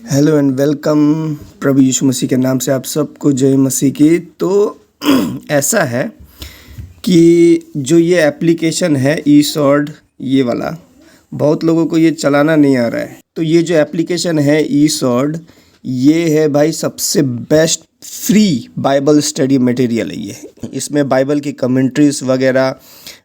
Hello and welcome. प्रभु यीशु मसीह के नाम से आप सबको जय मसीह की। तो ऐसा है कि जो ये एप्लीकेशन है ई सॉर्ड, ये वाला बहुत लोगों को ये चलाना नहीं आ रहा है। तो ये जो एप्लीकेशन है ई सॉर्ड, ये है भाई सबसे best free Bible study material है ये। इसमें बाइबल की कमेंट्रीज वगैरह,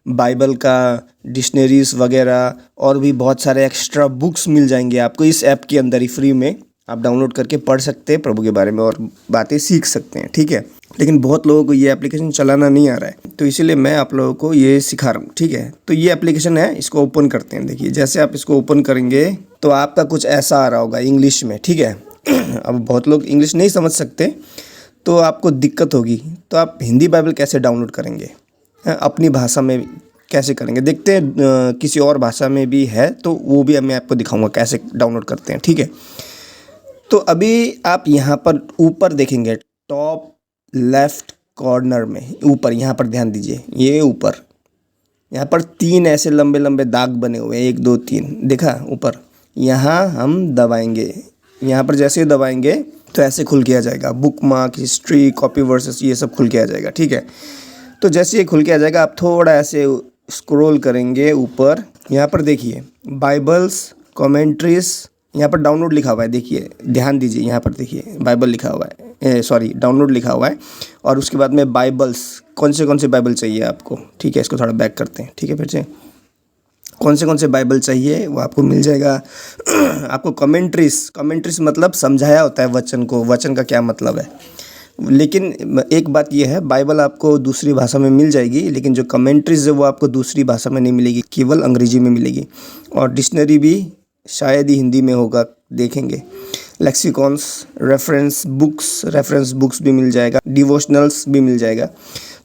बाइबल का डिक्शनरीज वगैरह और भी बहुत सारे एक्स्ट्रा बुक्स मिल जाएंगे आपको इस ऐप के अंदर ही फ्री में। आप डाउनलोड करके पढ़ सकते हैं प्रभु के बारे में और बातें सीख सकते हैं, ठीक है। लेकिन बहुत लोगों को ये एप्लीकेशन चलाना नहीं आ रहा है, तो इसीलिए मैं आप लोगों को ये सिखा रहा हूँ, ठीक है। तो ये एप्लीकेशन है, इसको ओपन करते हैं। देखिए जैसे आप इसको ओपन करेंगे तो आपका कुछ ऐसा आ रहा होगा इंग्लिश में, ठीक है। अब बहुत लोग इंग्लिश नहीं समझ सकते तो आपको दिक्कत होगी, तो आप हिंदी बाइबल कैसे डाउनलोड करेंगे, अपनी भाषा में कैसे करेंगे, देखते हैं। किसी और भाषा में भी है तो वो भी मैं आपको दिखाऊंगा कैसे डाउनलोड करते हैं, ठीक है। तो अभी आप यहाँ पर ऊपर देखेंगे, टॉप लेफ्ट कॉर्नर में ऊपर, यहाँ पर ध्यान दीजिए। ये ऊपर यहाँ पर 3 ऐसे लंबे लंबे दाग बने हुए हैं, 1 2 3, देखा ऊपर। यहाँ हम दबाएंगे, यहाँ पर जैसे ही दबाएंगे तो ऐसे खुल के आ जाएगा। Book mark, history, copy versus, ये सब खुल के आ जाएगा, ठीक है। तो जैसे ये खुल के आ जाएगा, आप थोड़ा ऐसे स्क्रॉल करेंगे ऊपर। यहाँ पर देखिए बाइबल्स, कमेंट्रीज, यहाँ पर डाउनलोड लिखा हुआ है। देखिए ध्यान दीजिए, यहाँ पर देखिए बाइबल लिखा हुआ है, सॉरी डाउनलोड लिखा हुआ है। और उसके बाद में बाइबल्स, कौन से बाइबल चाहिए आपको, ठीक है। इसको थोड़ा बैक करते हैं, ठीक है। फिर से कौन से बाइबल चाहिए वो आपको मिल जाएगा। आपको कमेंट्रीज मतलब समझाया होता है वचन को, वचन का क्या मतलब है। लेकिन एक बात ये है, बाइबल आपको दूसरी भाषा में मिल जाएगी, लेकिन जो कमेंट्रीज है वो आपको दूसरी भाषा में नहीं मिलेगी, केवल अंग्रेजी में मिलेगी। और डिक्शनरी भी शायद ही हिंदी में होगा, देखेंगे। लेक्सिकॉन्स, रेफरेंस बुक्स भी मिल जाएगा, डिवोशनल्स भी मिल जाएगा।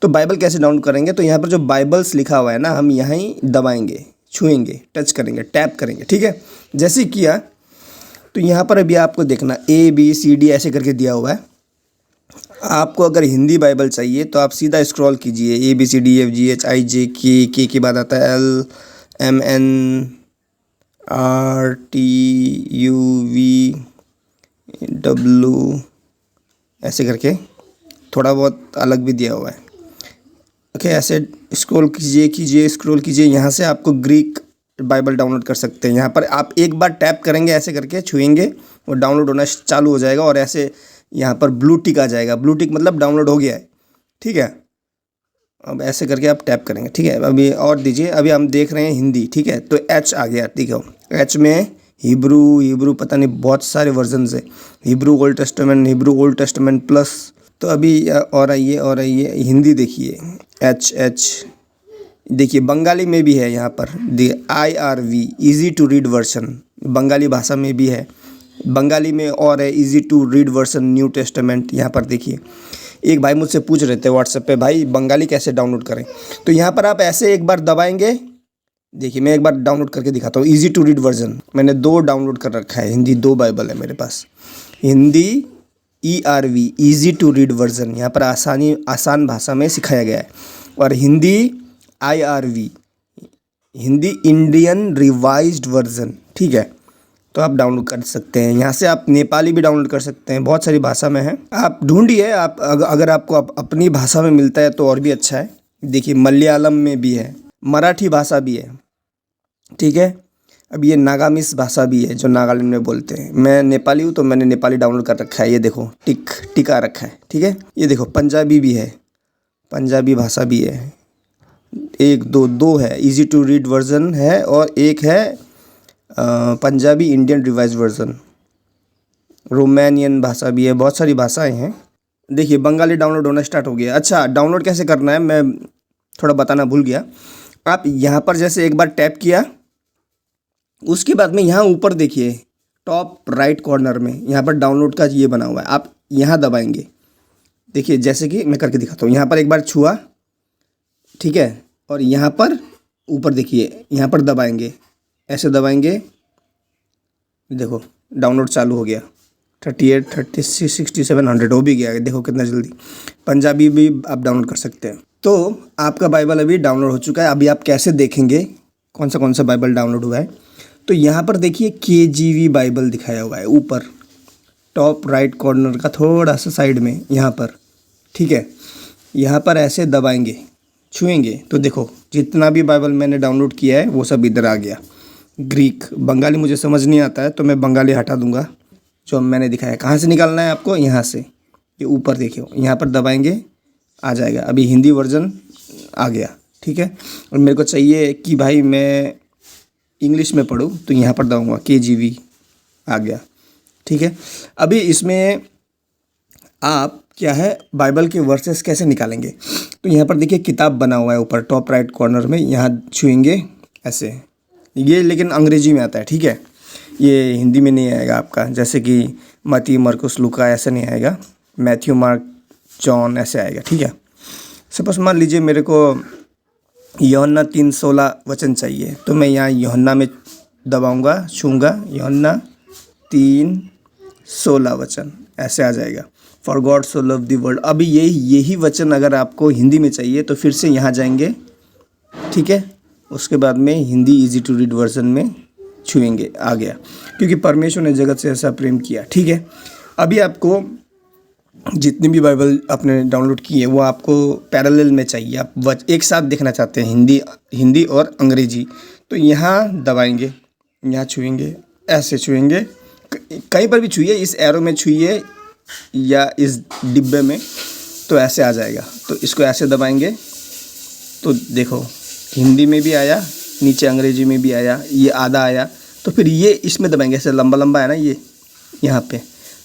तो बाइबल कैसे डाउनलोड करेंगे, तो यहाँ पर जो बाइबल्स लिखा हुआ है ना, हम यहाँ ही दबाएंगे, छुएंगे, टच करेंगे, टैप करेंगे, ठीक है। जैसे किया तो यहाँ पर अभी आपको देखना ABCD ऐसे करके दिया हुआ है। आपको अगर हिंदी बाइबल चाहिए तो आप सीधा स्क्रॉल कीजिए, ABCDFGHIJK, के बाद आता है LMNRTUVW, ऐसे करके थोड़ा बहुत अलग भी दिया हुआ है, ओके। ऐसे स्क्रॉल कीजिए। यहाँ से आपको ग्रीक बाइबल डाउनलोड कर सकते हैं। यहाँ पर आप एक बार टैप करेंगे, ऐसे करके छुएंगे, वो डाउनलोड होना चालू हो जाएगा। और ऐसे यहाँ पर ब्लू टिक आ जाएगा, ब्लू टिक मतलब डाउनलोड हो गया है, ठीक है। अब ऐसे करके आप टैप करेंगे, ठीक है। अभी और दीजिए, अभी हम देख रहे हैं हिंदी, ठीक है। तो H आ गया, ठीक है। H में हिब्रू पता नहीं बहुत सारे वर्जन है, हिब्रू ओल्ड टेस्टामेंट प्लस। तो अभी और आइए हिंदी देखिए, H देखिए। बंगाली में भी है यहाँ पर, IRV easy to read version, Bengali भाषा में भी है। बंगाली में और है easy to read version new testament. यहाँ पर देखिए, एक भाई मुझसे पूछ रहे थे व्हाट्सएप पे, भाई बंगाली कैसे डाउनलोड करें। तो यहाँ पर आप ऐसे एक बार दबाएंगे, देखिए मैं एक बार डाउनलोड करके दिखाता हूँ। ईजी टू रीड वर्जन मैंने 2 डाउनलोड कर रखा है, हिंदी 2 बाइबल है मेरे पास। Hindi ERV easy to read version, यहाँ पर आसान भाषा में सिखाया गया है। और Hindi IRV, Hindi Indian revised version, ठीक है। तो आप डाउनलोड कर सकते हैं। यहाँ से आप नेपाली भी डाउनलोड कर सकते हैं, बहुत सारी भाषा में है। आप ढूंढिए, आप अगर आपको अपनी भाषा में मिलता है तो और भी अच्छा है। देखिए मलयालम में भी है, मराठी भाषा भी है, ठीक है। अब ये नागामिस भाषा भी है जो नागालैंड में बोलते हैं। मैं नेपाली हूँ तो मैंने नेपाली डाउनलोड कर रखा है, ये देखो टिका रखा है, ठीक है। ये देखो पंजाबी भी है, पंजाबी भाषा भी है। 1 2 है, ईजी टू रीड वर्जन है, और एक है Punjabi Indian revise version. Romanian भाषा भी है, बहुत सारी भाषाएं हैं। देखिए बंगाली डाउनलोड होना स्टार्ट हो गया। अच्छा, डाउनलोड कैसे करना है मैं थोड़ा बताना भूल गया। आप यहाँ पर जैसे एक बार टैप किया, उसके बाद में यहाँ ऊपर देखिए टॉप राइट कॉर्नर में यहाँ पर डाउनलोड का ये बना हुआ है, आप यहाँ दबाएंगे। देखिए जैसे कि मैं करके दिखाता हूँ, यहाँ पर एक बार छुआ, ठीक है। और यहाँ पर ऊपर देखिए, यहाँ पर दबाएंगे, ऐसे दबाएंगे, देखो डाउनलोड चालू हो गया। 38 36 67 100 हो भी गया, देखो कितना जल्दी। पंजाबी भी आप डाउनलोड कर सकते हैं। तो आपका बाइबल अभी डाउनलोड हो चुका है। अभी आप कैसे देखेंगे कौन सा बाइबल डाउनलोड हुआ है, तो यहाँ पर देखिए KJV बाइबल दिखाया हुआ है ऊपर, टॉप राइट कॉर्नर का थोड़ा सा साइड में यहाँ पर, ठीक है, यहाँ पर ऐसे दबाएंगे, छुएंगे तो देखो जितना भी बाइबल मैंने डाउनलोड किया है वो सब इधर आ गया। ग्रीक, बंगाली मुझे समझ नहीं आता है तो मैं बंगाली हटा दूंगा जो मैंने दिखाया। कहाँ से निकालना है आपको, यहाँ से, ये ऊपर देखिए, यहाँ पर दबाएंगे आ जाएगा। अभी हिंदी वर्जन आ गया, ठीक है। और मेरे को चाहिए कि भाई मैं इंग्लिश में पढूं तो यहाँ पर दबाऊंगा, KJV आ गया, ठीक है। अभी इसमें आप क्या है, बाइबल के वर्सेस कैसे निकालेंगे, तो यहाँ पर देखिए किताब बना हुआ है ऊपर टॉप राइट कॉर्नर में, यहाँ छुएंगे ऐसे, ये लेकिन अंग्रेजी में आता है, ठीक है, ये हिंदी में नहीं आएगा आपका, जैसे कि मती, मरकुस, लूका ऐसे नहीं आएगा, मैथ्यू, मार्क, जॉन ऐसे आएगा, ठीक है। सपोज मान लीजिए मेरे को यूहन्ना 3:16 वचन चाहिए तो मैं यहाँ यूहन्ना में दबाऊंगा, छूँगा, यूहन्ना 3:16 वचन ऐसे आ जाएगा। For God so love the world. अभी यही वचन अगर आपको हिंदी में चाहिए तो फिर से यहाँ जाएंगे, ठीक है, उसके बाद में Hindi easy to read version में छुएंगे, आ गया, क्योंकि परमेश्वर ने जगत से ऐसा प्रेम किया, ठीक है। अभी आपको जितनी भी बाइबल आपने डाउनलोड की है वो आपको पैरेलल में चाहिए, आप एक साथ देखना चाहते हैं, हिंदी और अंग्रेजी, तो यहाँ दबाएंगे, यहाँ छुएंगे, ऐसे छुएंगे, कहीं पर भी छुइए, इस एरो में छुइए या इस डिब्बे में, तो ऐसे आ जाएगा। तो इसको ऐसे दबाएंगे तो देखो हिंदी में भी आया, नीचे अंग्रेजी में भी आया, ये आधा आया, तो फिर ये इसमें दबाएंगे, ऐसे लंबा लंबा है ना ये यहाँ पे,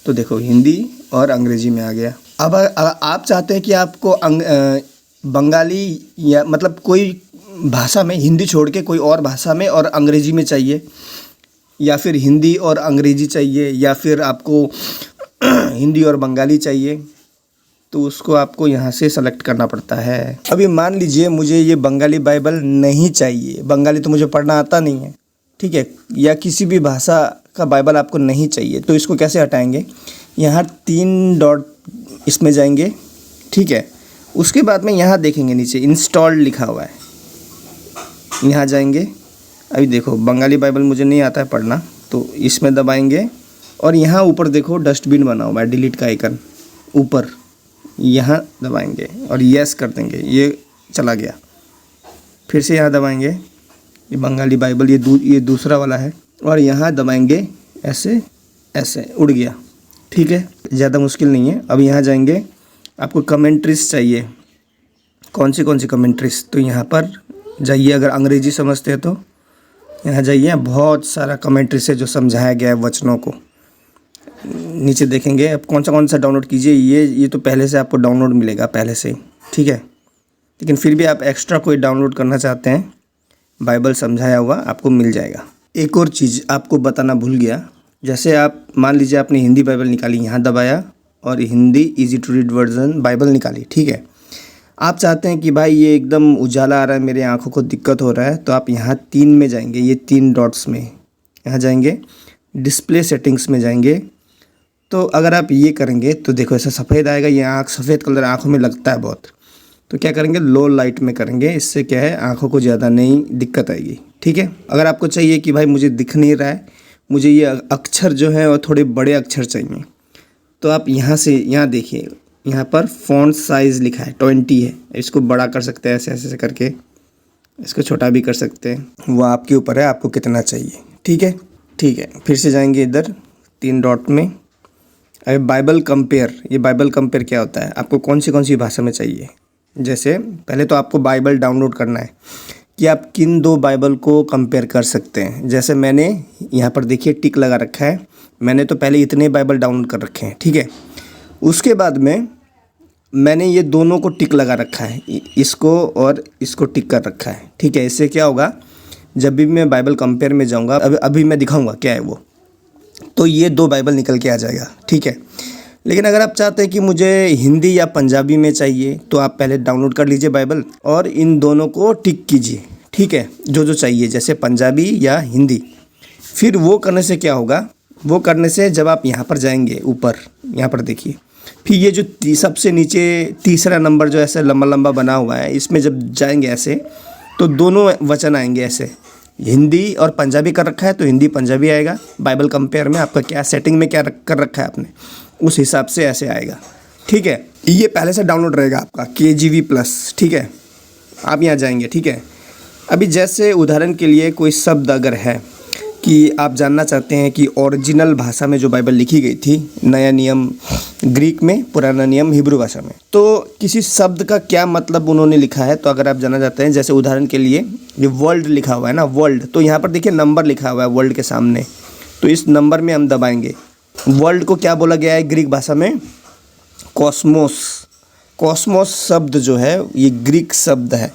तो देखो हिंदी और अंग्रेजी में आ गया। अब आप चाहते हैं कि आपको बंगाली या मतलब कोई भाषा में, हिंदी छोड़ के कोई और भाषा में और अंग्रेजी में चाहिए, या फिर हिंदी और अंग्रेजी चाहिए, या फिर आपको हिंदी और बंगाली चाहिए, तो उसको आपको यहाँ से सेलेक्ट करना पड़ता है। अभी मान लीजिए मुझे ये बंगाली बाइबल नहीं चाहिए, बंगाली तो मुझे पढ़ना आता नहीं है, ठीक है, या किसी भी भाषा का बाइबल आपको नहीं चाहिए, तो इसको कैसे हटाएंगे, यहाँ 3 डॉट इसमें जाएंगे, ठीक है। उसके बाद में यहाँ देखेंगे नीचे इंस्टॉल्ड लिखा हुआ है, यहाँ जाएंगे। अभी देखो बंगाली बाइबल मुझे नहीं आता है पढ़ना, तो इसमें दबाएंगे और यहाँ ऊपर देखो डस्टबिन बना हुआ है, डिलीट का आइकन ऊपर, यहाँ दबाएंगे और यस कर देंगे, ये चला गया। फिर से यहाँ दबाएंगे, ये बंगाली बाइबल, ये दूसरा वाला है, और यहाँ दबाएंगे ऐसे, ऐसे उड़ गया, ठीक है, ज़्यादा मुश्किल नहीं है। अब यहाँ जाएंगे, आपको कमेंट्रीज चाहिए, कौन सी कमेंट्रीज, तो यहाँ पर जाइए, अगर अंग्रेजी समझते हैं तो यहाँ जाइए, बहुत सारा कमेंट्रीज है जो समझाया गया है वचनों को, नीचे देखेंगे। अब कौन सा डाउनलोड कीजिए, ये तो पहले से आपको डाउनलोड मिलेगा पहले से, ठीक है, लेकिन फिर भी आप एक्स्ट्रा कोई डाउनलोड करना चाहते हैं, बाइबल समझाया हुआ आपको मिल जाएगा। एक और चीज़ आपको बताना भूल गया, जैसे आप मान लीजिए आपने हिंदी बाइबल निकाली, यहाँ दबाया और Hindi easy to read version Bible निकाली, ठीक है। आप चाहते हैं कि भाई ये एकदम उजाला आ रहा है, मेरे आँखों को दिक्कत हो रहा है, तो आप यहाँ 3 में जाएंगे, ये 3 डॉट्स में यहाँ जाएंगे, डिस्प्ले सेटिंग्स में जाएंगे। तो अगर आप ये करेंगे तो देखो ऐसा सफ़ेद आएगा, ये सफ़ेद कलर आँखों में लगता है बहुत, तो क्या करेंगे, लो लाइट में करेंगे, इससे क्या है आँखों को ज़्यादा नहीं दिक्कत आएगी, ठीक है। अगर आपको चाहिए कि भाई मुझे दिख नहीं रहा है, मुझे ये अक्षर जो है और थोड़े बड़े अक्षर चाहिए, तो आप यहाँ से, यहाँ देखिए, यहाँ पर फ़ॉन्ट साइज़ लिखा है 20 है, इसको बड़ा कर सकते हैं ऐसे करके, इसको छोटा भी कर सकते हैं, वो आपके ऊपर है आपको कितना चाहिए, ठीक है। फिर से जाएंगे इधर 3 डॉट में। अभी बाइबल कंपेयर, ये बाइबल कंपेयर क्या होता है, आपको कौन सी भाषा में चाहिए, जैसे पहले तो आपको बाइबल डाउनलोड करना है कि आप किन 2 बाइबल को कंपेयर कर सकते हैं। जैसे मैंने यहाँ पर देखिए टिक लगा रखा है, मैंने तो पहले इतने बाइबल डाउनलोड कर रखे हैं, ठीक है। उसके बाद में मैंने ये दोनों को टिक लगा रखा है, इसको और इसको टिक कर रखा है, ठीक है। इससे क्या होगा, जब भी मैं बाइबल कंपेयर में जाऊँगा, अभी मैं दिखाऊँगा क्या है वो, तो ये 2 बाइबल निकल के आ जाएगा, ठीक है। लेकिन अगर आप चाहते हैं कि मुझे हिंदी या पंजाबी में चाहिए, तो आप पहले डाउनलोड कर लीजिए बाइबल और इन दोनों को टिक कीजिए, ठीक है, जो चाहिए, जैसे पंजाबी या हिंदी। फिर वो करने से क्या होगा, वो करने से जब आप यहाँ पर जाएंगे ऊपर, यहाँ पर देखिए, फिर ये जो सबसे नीचे तीसरा नंबर जो ऐसे लंबा लंबा बना हुआ है, इसमें जब जाएंगे ऐसे, तो दोनों वचन आएंगे ऐसे, हिंदी और पंजाबी कर रखा है तो हिंदी पंजाबी आएगा। बाइबल कंपेयर में आपका क्या सेटिंग में क्या कर रखा है आपने, उस हिसाब से ऐसे आएगा। ठीक है, ये पहले से डाउनलोड रहेगा आपका KGV+। ठीक है, आप यहाँ जाएंगे। ठीक है, अभी जैसे उदाहरण के लिए कोई शब्द अगर है कि आप जानना चाहते हैं कि ओरिजिनल भाषा में जो बाइबल लिखी गई थी, नया नियम ग्रीक में, पुराना नियम हिब्रू भाषा में, तो किसी शब्द का क्या मतलब उन्होंने लिखा है, तो अगर आप जानना चाहते हैं, जैसे उदाहरण के लिए ये वर्ल्ड लिखा हुआ है ना, वर्ल्ड, तो यहाँ पर देखिए नंबर लिखा हुआ है वर्ल्ड के सामने, तो इस नंबर में हम दबाएंगे। वर्ल्ड को क्या बोला गया है ग्रीक भाषा में? कॉस्मोस। कॉस्मोस शब्द जो है ये ग्रीक शब्द है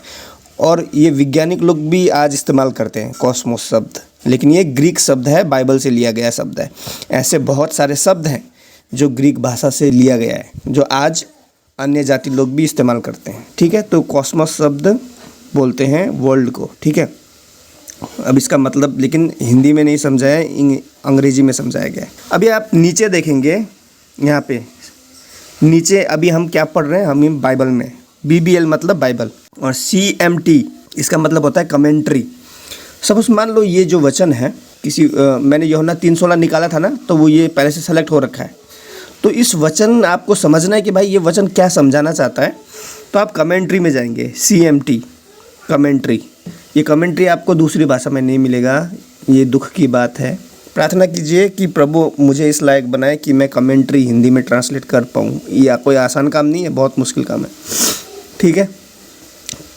और ये वैज्ञानिक लोग भी आज इस्तेमाल करते हैं कॉस्मोस शब्द, लेकिन ये ग्रीक शब्द है, बाइबल से लिया गया शब्द है। ऐसे बहुत सारे शब्द हैं जो ग्रीक भाषा से लिया गया है, जो आज अन्य जाति लोग भी इस्तेमाल करते हैं। ठीक है, तो कॉस्मोस शब्द बोलते हैं वर्ल्ड को। ठीक है, अब इसका मतलब लेकिन हिंदी में नहीं समझाया है, अंग्रेजी में समझाया गया है। अभी आप नीचे देखेंगे, यहाँ पे नीचे अभी हम क्या पढ़ रहे हैं, हम बाइबल में, BBL मतलब बाइबल, और CMT इसका मतलब होता है कमेंट्री। सपोज मान लो ये जो वचन है किसी मैंने यूहन्ना 3:16 निकाला था ना, तो वो ये पहले से सेलेक्ट हो रखा है, तो इस वचन आपको समझना है कि भाई ये वचन क्या समझाना चाहता है, तो आप कमेंट्री में जाएंगे, CMT कमेंट्री। ये कमेंट्री आपको दूसरी भाषा में नहीं मिलेगा, ये दुख की बात है। प्रार्थना कीजिए कि प्रभु मुझे इस लायक बनाए कि मैं कमेंट्री हिंदी में ट्रांसलेट कर पाऊँ। ये कोई आसान काम नहीं है, बहुत मुश्किल काम है। ठीक है,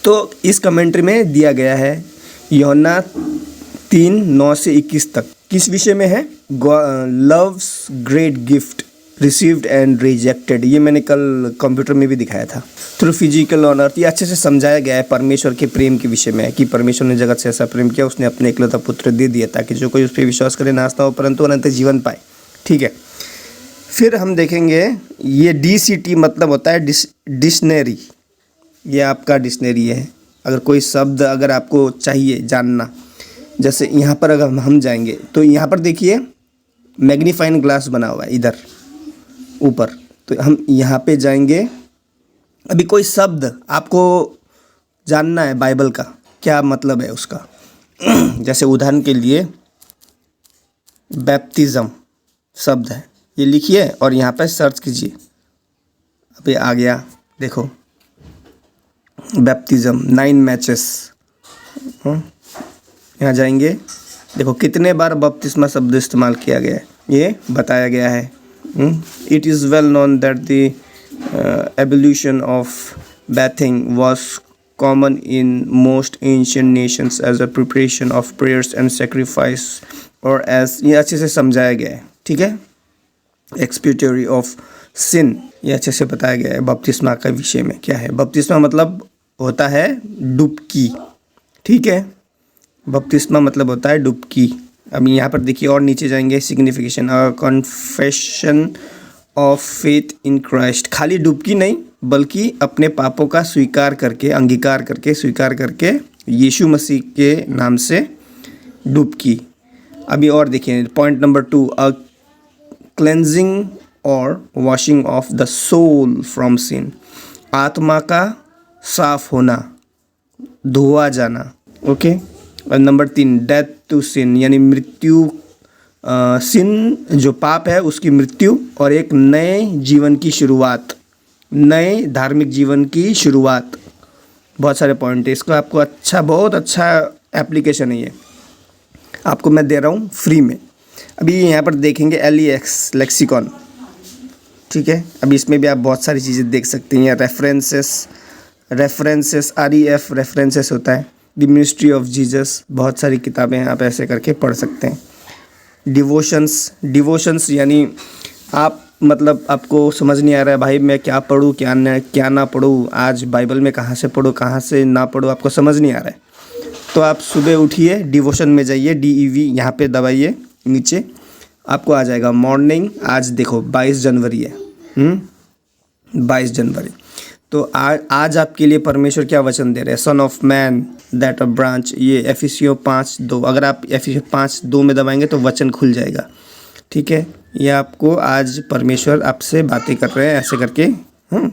तो इस कमेंट्री में दिया गया है यूहन्ना 3:9 से 21 तक। किस विषय में है? Loves great gift received and rejected. ये मैंने कल कंप्यूटर में भी दिखाया था। थ्रू फिजिकल ऑन अर्थ, ये अच्छे से समझाया गया है। परमेश्वर के प्रेम के विषय में है कि परमेश्वर ने जगत से ऐसा प्रेम किया, उसने अपने एकलौता पुत्र दे दिया ताकि जो कोई उस पर विश्वास करे नाश ना हो परंतु अनंत जीवन पाए। ठीक है, फिर हम देखेंगे ये DCT मतलब होता है डिक्शनरी। ये आपका डिक्शनरी है। अगर कोई शब्द अगर आपको चाहिए जानना, जैसे यहाँ पर अगर हम जाएंगे तो यहाँ पर देखिए मैग्नीफाइंग ग्लास बना हुआ है इधर ऊपर, तो हम यहाँ पे जाएंगे। अभी कोई शब्द आपको जानना है बाइबल का क्या मतलब है उसका, जैसे उदाहरण के लिए बैप्टिज्म शब्द है, ये लिखिए और यहाँ पे सर्च कीजिए। अभी आ गया, देखो बैप्टिज्म 9 मैचेस। यहाँ जाएंगे, देखो कितने बार बपतिस्मा शब्द इस्तेमाल किया गया है, ये बताया गया है। It is well known that the evolution of bathing was common in most ancient nations as a preparation of prayers and sacrifice, और as ये अच्छे से समझाया गया है। ठीक है, expiatory of sin, ये अच्छे से बताया गया है। बपतिस्मा का विषय में क्या है, बपतिस्मा मतलब होता है डुबकी। ठीक है, बपतिस्मा मतलब होता है डुबकी। अब यहाँ पर देखिए और नीचे जाएंगे, signification confession of faith in Christ, खाली डुबकी नहीं बल्कि अपने पापों का स्वीकार करके, अंगीकार करके, स्वीकार करके यीशु मसीह के नाम से डुबकी। अभी और देखिए पॉइंट नंबर 2, अ क्लेंजिंग और washing off the soul from sin, आत्मा का साफ होना, धोआ जाना। ओके, और नंबर 3 डेथ टू सिन, यानी मृत्यु, सिन जो पाप है उसकी मृत्यु और एक नए जीवन की शुरुआत, नए धार्मिक जीवन की शुरुआत। बहुत सारे पॉइंट है, इसको आपको अच्छा, बहुत अच्छा एप्लीकेशन है ये, आपको मैं दे रहा हूँ फ्री में। अभी यहाँ पर देखेंगे LEX लेक्सिकॉन। ठीक है, अभी इसमें भी आप बहुत सारी चीज़ें देख सकते हैं। रेफरेंसेस REF रेफरेंसेस होता है। द मिनिस्ट्री ऑफ जीसस, बहुत सारी किताबें हैं, आप ऐसे करके पढ़ सकते हैं। डिवोशंस यानी आप मतलब आपको समझ नहीं आ रहा है भाई मैं क्या पढ़ूँ क्या ना पढ़ूँ, आज बाइबल में कहाँ से पढ़ूँ कहाँ से ना पढ़ूँ, आपको समझ नहीं आ रहा है, तो आप सुबह उठिए, डिवोशन में जाइए, DEV यहाँ पे दबाइए, नीचे आपको आ जाएगा मॉर्निंग। आज देखो 22 जनवरी है, 22 जनवरी, तो आज आपके लिए परमेश्वर क्या वचन दे रहे हैं, son of man that a branch, ये एफिसियों 5:2, अगर आप एफिसियों 5:2 में दबाएंगे तो वचन खुल जाएगा। ठीक है, ये आपको आज परमेश्वर आपसे बातें कर रहे हैं ऐसे करके।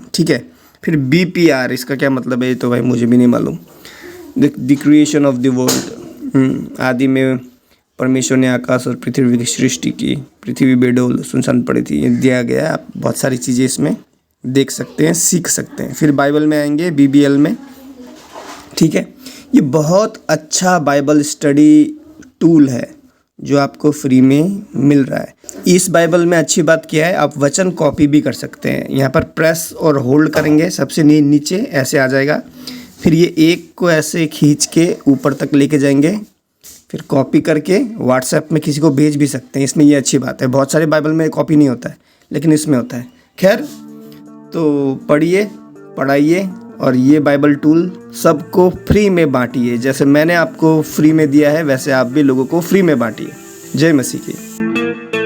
ठीक है, फिर BPR, इसका क्या मतलब है तो भाई मुझे भी नहीं मालूम। The creation of the world, आदि में परमेश्वर ने आकाश और पृथ्वी की सृष्टि की, पृथ्वी बेडौल सुनसान पड़ी थी, ये दिया गया है। आप बहुत सारी चीज़ें इसमें देख सकते हैं, सीख सकते हैं। फिर बाइबल में आएंगे BBL में, ठीक है। ये बहुत अच्छा बाइबल स्टडी टूल है जो आपको फ्री में मिल रहा है। इस बाइबल में अच्छी बात क्या है, आप वचन कॉपी भी कर सकते हैं। यहाँ पर प्रेस और होल्ड करेंगे, सबसे नीचे ऐसे आ जाएगा, फिर ये एक को ऐसे खींच के ऊपर तक लेके जाएंगे, फिर कॉपी करके व्हाट्सएप में किसी को भेज भी सकते हैं। इसमें ये अच्छी बात है, बहुत सारे बाइबल में कॉपी नहीं होता है लेकिन इसमें होता है। खैर, तो पढ़िए, पढ़ाइए और ये बाइबल टूल सबको फ्री में बांटिए। जैसे मैंने आपको फ्री में दिया है वैसे आप भी लोगों को फ्री में बांटिए। जय मसीह की।